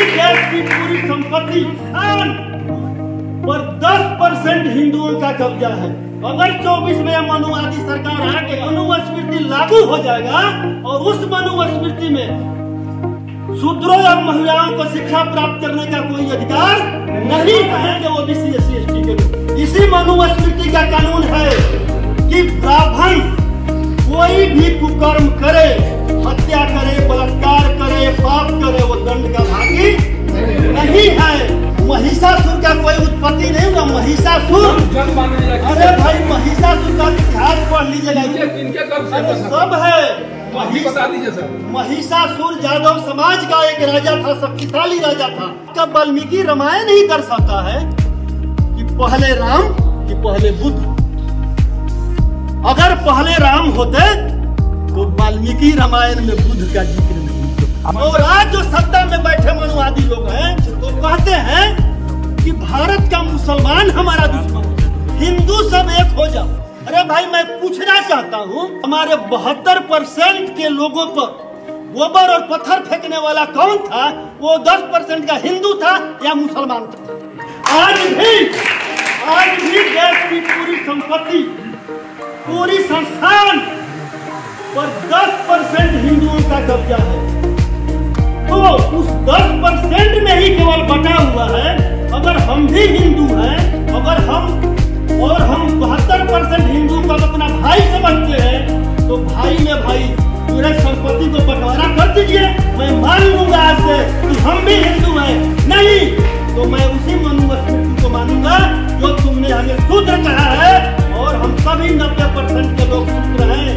देश की पूरी संपत्ति पर 10% हिंदुओं का कब्जा है। अगर 24 में मनुवादी सरकार आके मनुस्मृति लागू हो जाएगा और उस मनुस्मृति में शूद्रों और महिलाओं को शिक्षा प्राप्त करने का कोई अधिकार नहीं रहेंगे ओबीसी SC ST के लोग। इसी मनुस्मृति का कानून है कि ब्राह्मण कोई भी कुकर्म करे, हत्या करे, बलात्कार करे, पाप करे, वो दंड का भागी नहीं है। महिषासुर का कोई उत्पत्ति नहीं हुआ। महिषासुर, अरे भाई महिषासुर का इतिहास पढ़ लीजिएगा, सब है। महिषासुर यादव समाज का एक राजा था, शक्तिशाली राजा था। का वाल्मीकि रामायण ही दर्शाता है कि पहले राम कि पहले बुद्ध। अगर पहले राम होते तो वाल्मीकि रामायण में बुद्ध का जिक्र नहीं। और आज जो सत्ता में बैठे मनुवादी लोग हैं तो कहते हैं कि भारत का मुसलमान हमारा दुश्मन है, हिंदू सब एक हो जाओ। अरे भाई मैं पूछना चाहता हूँ, हमारे 72% के लोगों पर गोबर और पत्थर फेंकने वाला कौन था? वो 10% का हिंदू था या मुसलमान था? आज भी देश की पूरी संपत्ति, पूरी संस्थान पर 10% हिंदुओं का कब्जा है। तो उस 10% में ही केवल बटा हुआ है। अगर हम भी हिंदू हैं, अगर हम 72% हिंदू को अपना भाई समझते हैं तो भाई में भाई पूरे संपत्ति को बंटवारा कर दीजिए। मैं मान लूंगा आज से कि हम भी हिंदू हैं। नहीं तो मैं उसी मनुस्मृति को मानूंगा जो तुमने हमें शूद्र कहा है। और हम सभी 90% के लोग शूद्र हैं।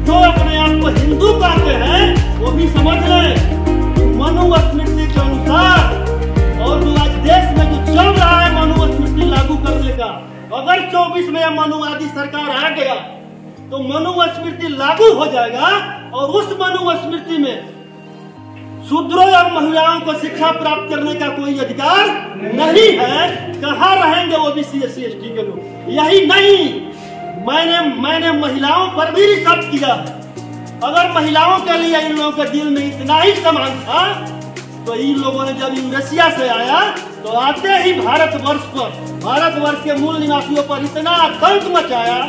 जो अपने आप को हिंदू कहते हैं वो भी समझ लें मनुस्मृति के अनुसार, और जो आज देश में जो चल रहा है मनुस्मृति लागू करने का, अगर 24 में मनुवादी सरकार आ गया तो मनुस्मृति लागू हो जाएगा और उस मनुस्मृति में शूद्रों और महिलाओं को शिक्षा प्राप्त करने का कोई अधिकार नहीं है। कहाँ रहेंगे ओबीसी SC ST के लोग? यही नहीं, मैंने महिलाओं पर भी रिसर्च किया। अगर महिलाओं के लिए इन लोगों के दिल में इतना ही सम्मान था तो इन लोगों ने जब यूरेशिया से आया तो आते ही भारतवर्ष के मूल निवासियों पर इतना आतंक मचाया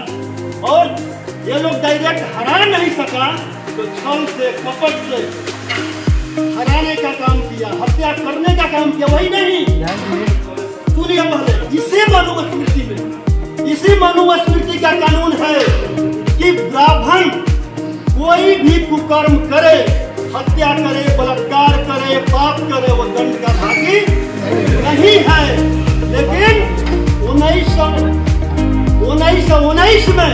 और ये लोग डायरेक्ट हरा नहीं सका तो छल से, कपट से हराने का काम किया, हत्या करने का काम किया। वही नहीं, सुनिए पहले, इसी मनुस्मृति का कानून है कि ब्राह्मण कोई भी कुकर्म करे, हत्या करे, बलात्कार करे, पाप करे, वो दंड का भागी नहीं है। लेकिन 1919 में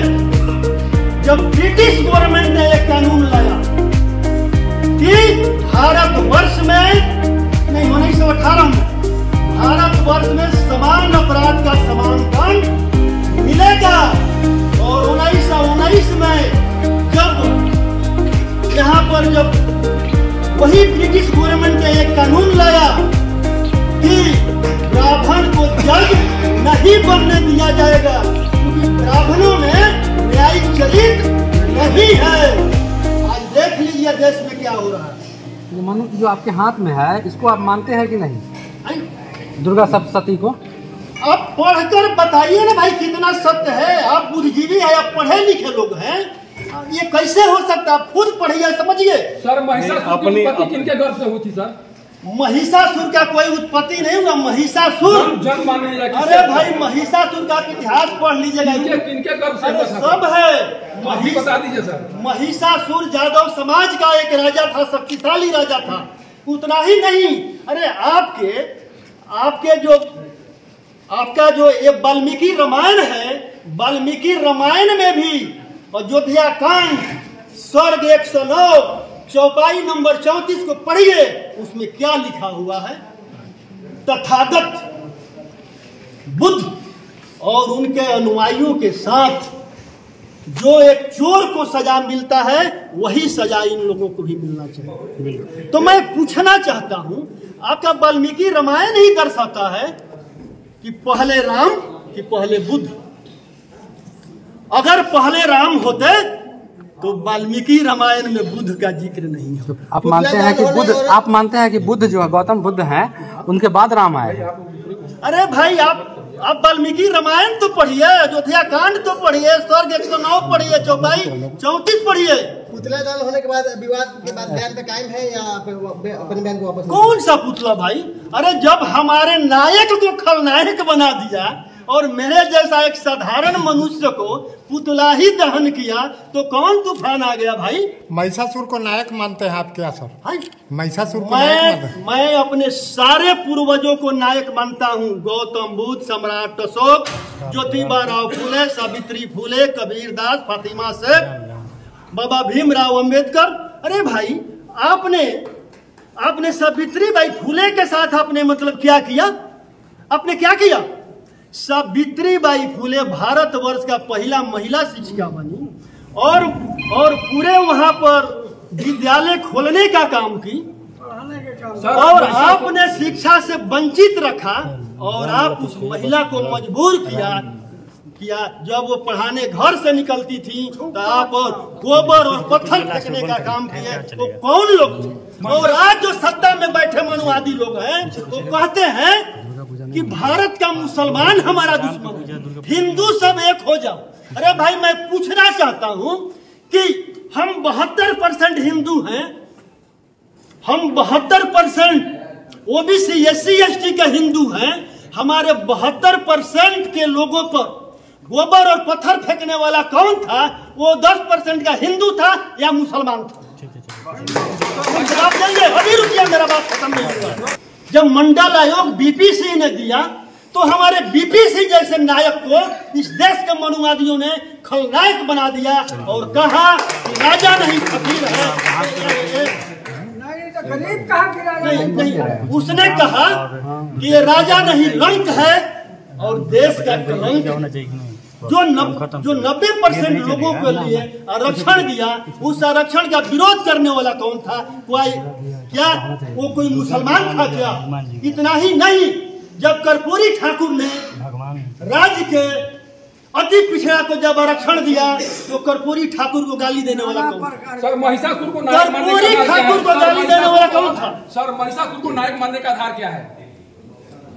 जब ब्रिटिश गवर्नमेंट ने एक कानून लाया कि भारतवर्ष में, नहीं 1918 में, भारतवर्ष में समान अपराध का समान दंड मिलेगा। और 1919 में यहाँ पर जब वही ब्रिटिश गवर्नमेंट ने एक कानून लाया कि ब्राह्मण को जज नहीं बनने दिया जाएगा क्योंकि ब्राह्मणों में न्यायिक चरित्र नहीं है। आज देख लीजिए देश में क्या हो रहा है। मनु जो आपके हाथ में है इसको आप मानते हैं कि नहीं? दुर्गा सप्तशती को आप पढ़कर बताइए ना भाई कितना सत्य है। आप बुद्धिजीवी है, आप पढ़े लिखे लोग हैं, ये कैसे हो सकता? आप खुद पढ़िए, समझिए। सर महिषासुर की उत्पत्ति किनके गर्भ से हुई थी सर? महिषासुर का कोई उत्पत्ति नहीं हुआ। महिषासुर, अरे भाई महिषासुर का इतिहास पढ़ लीजिएगा, किनके गर्भ से? सब है। बता दीजिए सर। महिषासुर यादव समाज का एक राजा था, शक्तिशाली राजा था। उतना ही नहीं, अरे आपका जो ये वाल्मीकि रामायण है, वाल्मीकि रामायण में भी अयोध्या कांड सर्ग 109 चौपाई नंबर 34 को पढ़िए, उसमें क्या लिखा हुआ है। तथागत बुद्ध और उनके अनुयायियों के साथ जो एक चोर को सजा मिलता है वही सजा इन लोगों को भी मिलना चाहिए। तो मैं पूछना चाहता हूं, आपका वाल्मीकि रामायण ही दर्शाता है कि पहले राम कि पहले बुद्ध। अगर पहले राम होते तो वाल्मीकि रामायण में बुद्ध का जिक्र नहीं है। आप मानते हैं कि बुद्ध जो है गौतम बुद्ध हैं उनके बाद राम आए। अरे भाई आप वाल्मीकि रामायण तो पढ़िए, अयोध्या कांड तो पढ़िए, स्वर्ग 109 पढ़िए, चौपाई 34 पढ़िए। पुतला दल होने के बाद विवाद के बाद बयान पे कायम है या अपने बयान को वापस? कौन सा पुतला भाई? अरे जब हमारे नायक को खलनायक बना दिया और मेरे जैसा एक साधारण मनुष्य को पुतला ही दहन किया तो कौन तूफान आ गया भाई? महिषासुर को नायक मानते हैं आप क्या सर? महिषासुर को मैं अपने सारे पूर्वजों को नायक मानता हूँ। गौतम बुद्ध, सम्राट अशोक, ज्योतिबा राव फूले, सावित्री फूले, कबीर दास, फातिमा शेख, बाबा भीमराव अंबेडकर। अरे भाई आपने सावित्री बाई फूले के साथ आपने मतलब क्या किया? आपने क्या किया? सावित्री बाई फूले भारतवर्ष का पहला महिला शिक्षिका बनी और पूरे वहां पर विद्यालय खोलने का काम की और आपने शिक्षा से वंचित रखा और आप उस महिला को मजबूर किया जब वो पढ़ाने घर से निकलती थी तो आप गोबर और पत्थर फेंकने का काम किए। तो कौन लोग थे? और आज जो सत्ता में बैठे मनुवादी लोग हैं वो कहते हैं कि भारत का मुसलमान हमारा दुश्मन है, हिंदू सब एक हो जाओ। अरे भाई मैं पूछना चाहता हूं कि हम 72% हिंदू हैं, हम 72% ओबीसी SC ST के हिंदू हैं। हमारे 72% के लोगों पर गोबर और पत्थर फेंकने वाला कौन था? वो 10% का हिंदू था या मुसलमान था? जवाब देंगे? अभी रुकिए, मेरा बात खत्म नहीं हुआ। जब मंडल आयोग बीपीसी ने दिया तो हमारे बीपीसी जैसे नायक को इस देश के मनुवादियों ने खलनायक बना दिया और कहा कि राजा नहीं फकीर है। नहीं, उसने कहा कि ये राजा नहीं रंक है और देश का कलंक है। जो 90% लोगों के लिए आरक्षण दिया, उस आरक्षण का विरोध करने वाला कौन था? वो कोई मुसलमान था क्या? इतना ही नहीं, जब कर्पूरी ठाकुर ने राज्य के अति पिछड़ा को जब आरक्षण दिया तो कर्पूरी ठाकुर को गाली देने वाला कौन था? सर महिषासुर को कर्पूरी ठाकुर को गाली देने वाला कौन था? सर महिषासुर को नायक मानने का आधार क्या है?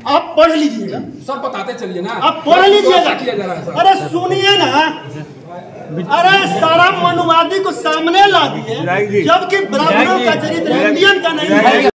आप पढ़ लीजिएगा। सर बताते चलिए ना, आप पढ़ लीजिएगा। अरे सुनिए ना, अरे सारा मनुवादी को सामने ला दिए जबकि ब्राह्मणों का चरित्र इंडियन का नहीं है।